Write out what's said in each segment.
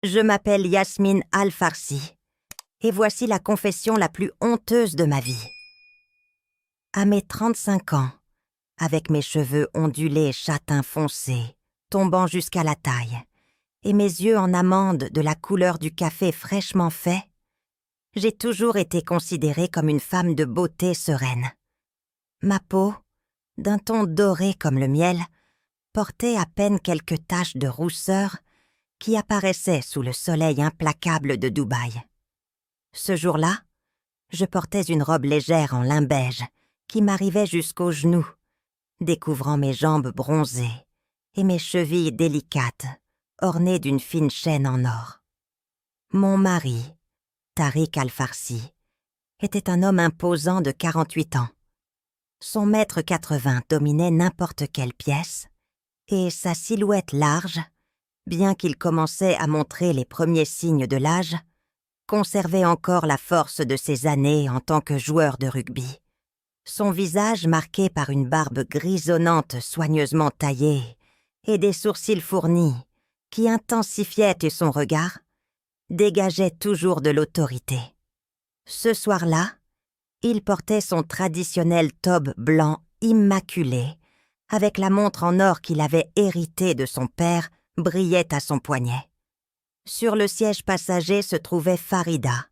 Je m'appelle Yasmine Al-Farsi, et voici la confession la plus honteuse de ma vie. À mes 35 ans, avec mes cheveux ondulés châtain foncé, tombant jusqu'à la taille, et mes yeux en amande de la couleur du café fraîchement fait, j'ai toujours été considérée comme une femme de beauté sereine. Ma peau, d'un ton doré comme le miel, portait à peine quelques taches de rousseur qui apparaissaient sous le soleil implacable de Dubaï. Ce jour-là, je portais une robe légère en lin beige qui m'arrivait jusqu'aux genoux, découvrant mes jambes bronzées et mes chevilles délicates, ornées d'une fine chaîne en or. Mon mari, Tariq Al-Farsi, était un homme imposant de 48 ans. Son 1,80 m dominait n'importe quelle pièce, et sa silhouette large, bien qu'il commençait à montrer les premiers signes de l'âge, conservait encore la force de ses années en tant que joueur de rugby. Son visage marqué par une barbe grisonnante soigneusement taillée et des sourcils fournis qui intensifiaient son regard, dégageait toujours de l'autorité. Ce soir-là, il portait son traditionnel tobe blanc immaculé, avec la montre en or qu'il avait héritée de son père, brillait à son poignet. Sur le siège passager se trouvait Farida,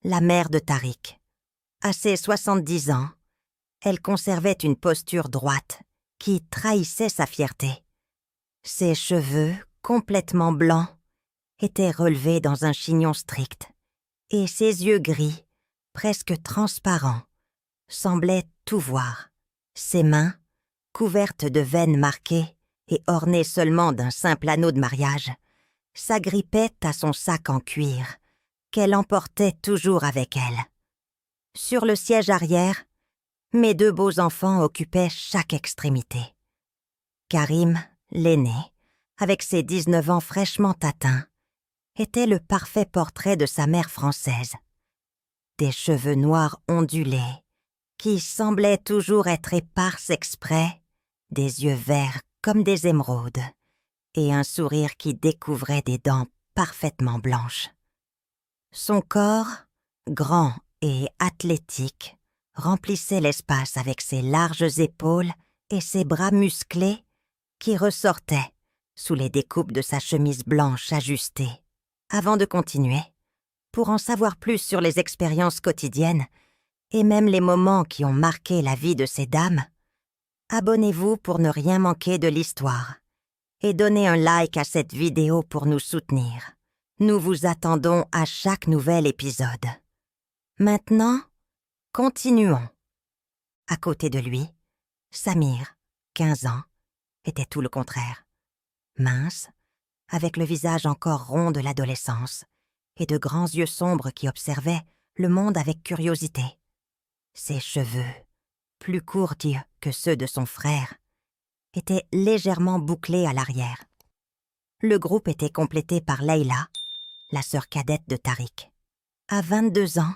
la mère de Tariq. À ses 70 ans, elle conservait une posture droite qui trahissait sa fierté. Ses cheveux, complètement blancs, étaient relevés dans un chignon strict, et ses yeux gris, presque transparents, semblaient tout voir. Ses mains, couvertes de veines marquées et ornées seulement d'un simple anneau de mariage, s'agrippaient à son sac en cuir, qu'elle emportait toujours avec elle. Sur le siège arrière, mes 2 beaux enfants occupaient chaque extrémité. Karim, l'aîné, avec ses 19 ans fraîchement atteints, était le parfait portrait de sa mère française. Des cheveux noirs ondulés, qui semblaient toujours être éparses exprès, des yeux verts comme des émeraudes, et un sourire qui découvrait des dents parfaitement blanches. Son corps, grand et athlétique, remplissait l'espace avec ses larges épaules et ses bras musclés qui ressortaient sous les découpes de sa chemise blanche ajustée. Avant de continuer, pour en savoir plus sur les expériences quotidiennes et même les moments qui ont marqué la vie de ces dames, abonnez-vous pour ne rien manquer de l'histoire et donnez un like à cette vidéo pour nous soutenir. Nous vous attendons à chaque nouvel épisode. Maintenant, continuons. À côté de lui, Samir, 15 ans, était tout le contraire. Mince, avec le visage encore rond de l'adolescence et de grands yeux sombres qui observaient le monde avec curiosité. Ses cheveux, plus courts que ceux de son frère, étaient légèrement bouclés à l'arrière. Le groupe était complété par Leïla, la sœur cadette de Tariq. À 22 ans,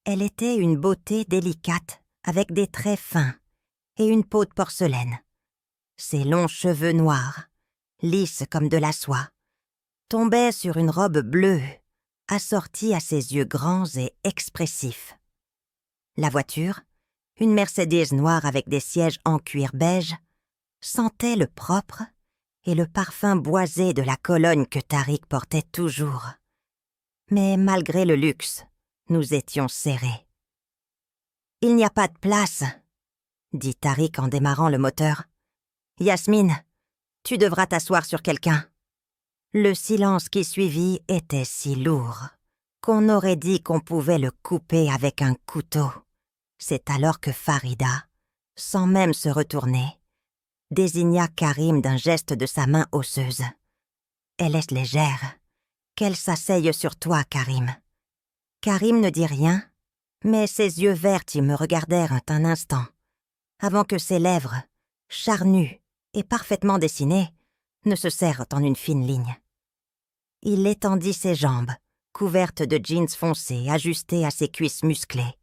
elle était une beauté délicate avec des traits fins et une peau de porcelaine. Ses longs cheveux noirs, lisses comme de la soie, tombaient sur une robe bleue, assortie à ses yeux grands et expressifs. La voiture, une Mercedes noire avec des sièges en cuir beige, sentait le propre et le parfum boisé de la Cologne que Tariq portait toujours. Mais malgré le luxe, nous étions serrés. « Il n'y a pas de place », dit Tariq en démarrant le moteur. « Yasmine, tu devras t'asseoir sur quelqu'un. » Le silence qui suivit était si lourd qu'on aurait dit qu'on pouvait le couper avec un couteau. C'est alors que Farida, sans même se retourner, désigna Karim d'un geste de sa main osseuse. « Elle est légère. Qu'elle s'asseye sur toi, Karim. » Karim ne dit rien, mais ses yeux verts me regardèrent un instant, avant que ses lèvres, charnues et parfaitement dessinées, ne se serrent en une fine ligne. Il étendit ses jambes, couvertes de jeans foncés ajustés à ses cuisses musclées,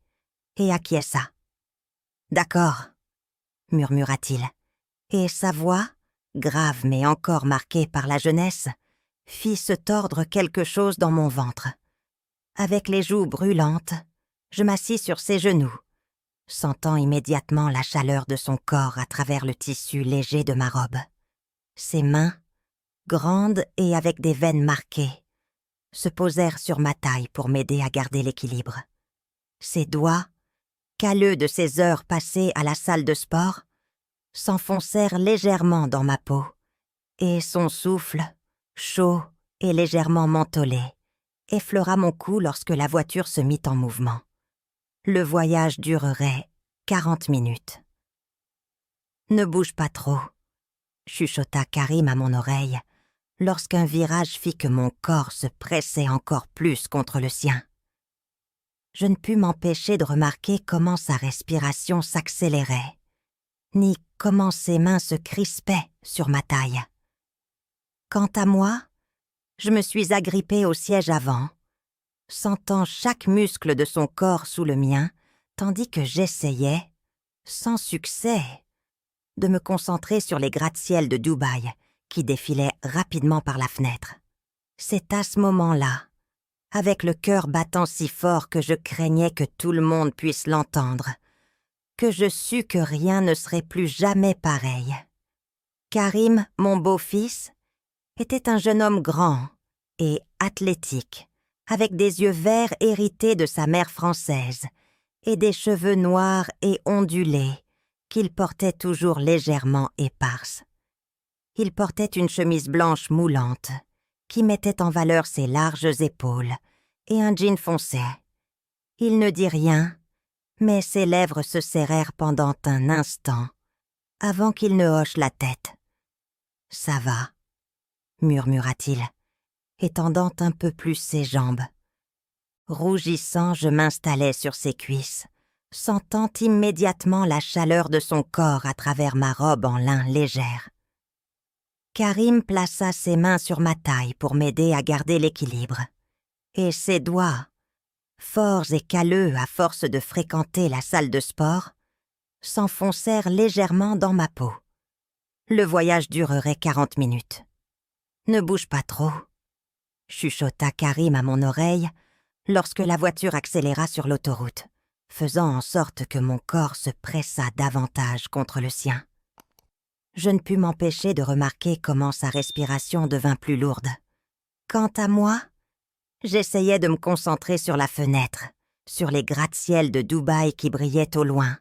et acquiesça. « D'accord, » murmura-t-il, et sa voix, grave mais encore marquée par la jeunesse, fit se tordre quelque chose dans mon ventre. Avec les joues brûlantes, je m'assis sur ses genoux, sentant immédiatement la chaleur de son corps à travers le tissu léger de ma robe. Ses mains, grandes et avec des veines marquées, se posèrent sur ma taille pour m'aider à garder l'équilibre. Ses doigts, calleux de ces heures passées à la salle de sport, s'enfoncèrent légèrement dans ma peau, et son souffle, chaud et légèrement mentholé, effleura mon cou lorsque la voiture se mit en mouvement. Le voyage durerait 40 minutes. « Ne bouge pas trop », chuchota Karim à mon oreille, lorsqu'un virage fit que mon corps se pressait encore plus contre le sien. Je ne pus m'empêcher de remarquer comment sa respiration s'accélérait, ni comment ses mains se crispaient sur ma taille. Quant à moi, je me suis agrippée au siège avant, sentant chaque muscle de son corps sous le mien, tandis que j'essayais, sans succès, de me concentrer sur les gratte-ciels de Dubaï qui défilaient rapidement par la fenêtre. C'est à ce moment-là, avec le cœur battant si fort que je craignais que tout le monde puisse l'entendre, que je sus que rien ne serait plus jamais pareil. Karim, mon beau-fils, était un jeune homme grand et athlétique, avec des yeux verts hérités de sa mère française et des cheveux noirs et ondulés qu'il portait toujours légèrement éparses. Il portait une chemise blanche moulante qui mettait en valeur ses larges épaules et un jean foncé. Il ne dit rien, mais ses lèvres se serrèrent pendant un instant avant qu'il ne hoche la tête. « Ça va », murmura-t-il, étendant un peu plus ses jambes. Rougissant, je m'installai sur ses cuisses, sentant immédiatement la chaleur de son corps à travers ma robe en lin légère. Karim plaça ses mains sur ma taille pour m'aider à garder l'équilibre, et ses doigts, forts et calleux à force de fréquenter la salle de sport, s'enfoncèrent légèrement dans ma peau. Le voyage durerait 40 minutes. « Ne bouge pas trop », chuchota Karim à mon oreille lorsque la voiture accéléra sur l'autoroute, faisant en sorte que mon corps se pressa davantage contre le sien. Je ne pus m'empêcher de remarquer comment sa respiration devint plus lourde. Quant à moi, j'essayais de me concentrer sur la fenêtre, sur les gratte-ciels de Dubaï qui brillaient au loin,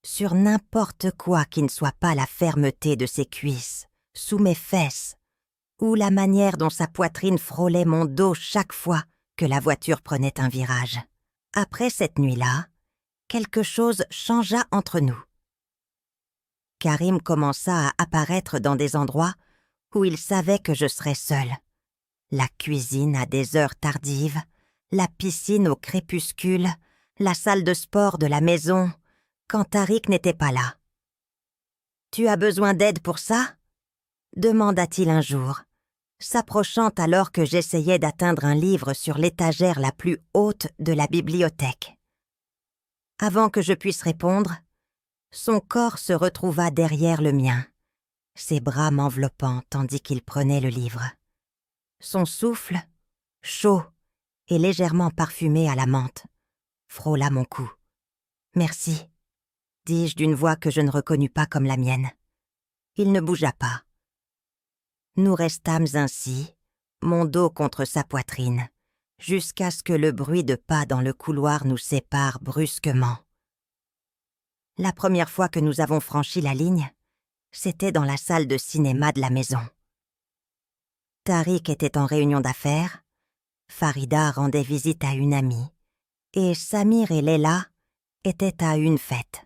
sur n'importe quoi qui ne soit pas la fermeté de ses cuisses, sous mes fesses, ou la manière dont sa poitrine frôlait mon dos chaque fois que la voiture prenait un virage. Après cette nuit-là, quelque chose changea entre nous. Karim commença à apparaître dans des endroits où il savait que je serais seule. La cuisine à des heures tardives, la piscine au crépuscule, la salle de sport de la maison, quand Tariq n'était pas là. « Tu as besoin d'aide pour ça ?» demanda-t-il un jour, s'approchant alors que j'essayais d'atteindre un livre sur l'étagère la plus haute de la bibliothèque. Avant que je puisse répondre, son corps se retrouva derrière le mien, ses bras m'enveloppant tandis qu'il prenait le livre. Son souffle, chaud et légèrement parfumé à la menthe, frôla mon cou. « Merci », dis-je d'une voix que je ne reconnus pas comme la mienne. Il ne bougea pas. Nous restâmes ainsi, mon dos contre sa poitrine, jusqu'à ce que le bruit de pas dans le couloir nous sépare brusquement. La première fois que nous avons franchi la ligne, c'était dans la salle de cinéma de la maison. Tariq était en réunion d'affaires, Farida rendait visite à une amie, et Samir et Leila étaient à une fête.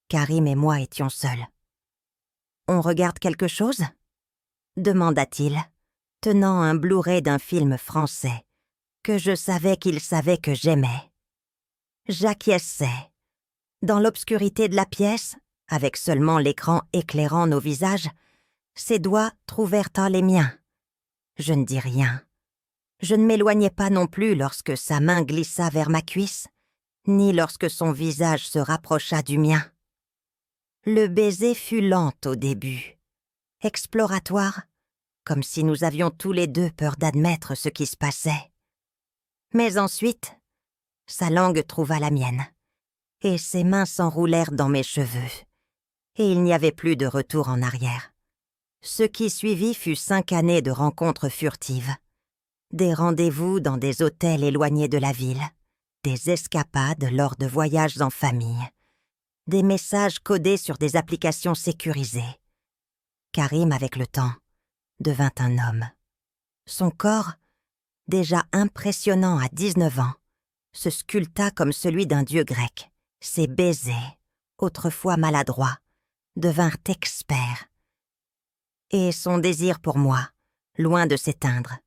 Karim et moi étions seuls. « On regarde quelque chose ?» demanda-t-il, tenant un Blu-ray d'un film français que je savais qu'il savait que j'aimais. J'acquiesçais. Dans l'obscurité de la pièce, avec seulement l'écran éclairant nos visages, ses doigts trouvèrent en les miens. Je ne dis rien. Je ne m'éloignai pas non plus lorsque sa main glissa vers ma cuisse, ni lorsque son visage se rapprocha du mien. Le baiser fut lent au début, exploratoire, comme si nous avions tous les deux peur d'admettre ce qui se passait. Mais ensuite, sa langue trouva la mienne, et ses mains s'enroulèrent dans mes cheveux, et il n'y avait plus de retour en arrière. Ce qui suivit fut 5 années de rencontres furtives, des rendez-vous dans des hôtels éloignés de la ville, des escapades lors de voyages en famille, des messages codés sur des applications sécurisées. Karim, avec le temps, devint un homme. Son corps, déjà impressionnant à 19 ans, se sculpta comme celui d'un dieu grec. Ses baisers, autrefois maladroits, devinrent experts. Et son désir pour moi, loin de s'éteindre,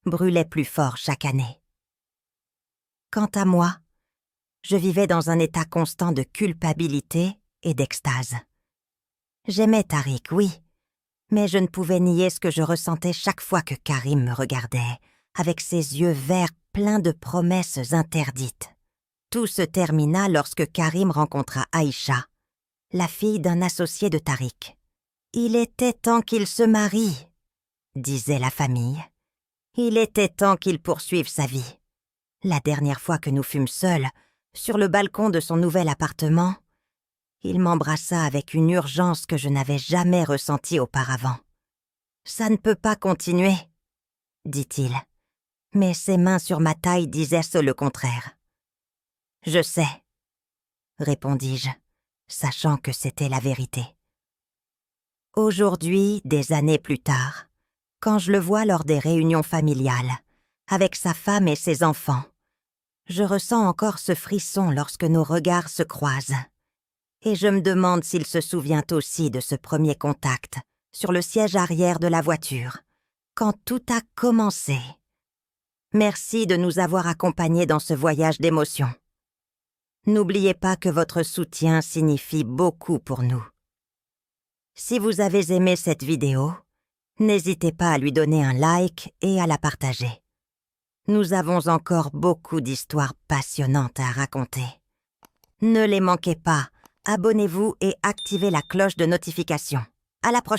brûlait plus fort chaque année. Quant à moi, je vivais dans un état constant de culpabilité et d'extase. J'aimais Tariq, oui, mais je ne pouvais nier ce que je ressentais chaque fois que Karim me regardait, avec ses yeux verts pleins de promesses interdites. Tout se termina lorsque Karim rencontra Aïcha, la fille d'un associé de Tariq. « Il était temps qu'il se marie », disait la famille. « Il était temps qu'il poursuive sa vie. » La dernière fois que nous fûmes seuls, sur le balcon de son nouvel appartement, il m'embrassa avec une urgence que je n'avais jamais ressentie auparavant. « Ça ne peut pas continuer », dit-il, mais ses mains sur ma taille disaient le contraire. « Je sais », répondis-je, sachant que c'était la vérité. Aujourd'hui, des années plus tard, quand je le vois lors des réunions familiales, avec sa femme et ses enfants, je ressens encore ce frisson lorsque nos regards se croisent. Et je me demande s'il se souvient aussi de ce premier contact sur le siège arrière de la voiture, quand tout a commencé. Merci de nous avoir accompagnés dans ce voyage d'émotions. N'oubliez pas que votre soutien signifie beaucoup pour nous. Si vous avez aimé cette vidéo, n'hésitez pas à lui donner un like et à la partager. Nous avons encore beaucoup d'histoires passionnantes à raconter. Ne les manquez pas, abonnez-vous et activez la cloche de notification. À la prochaine!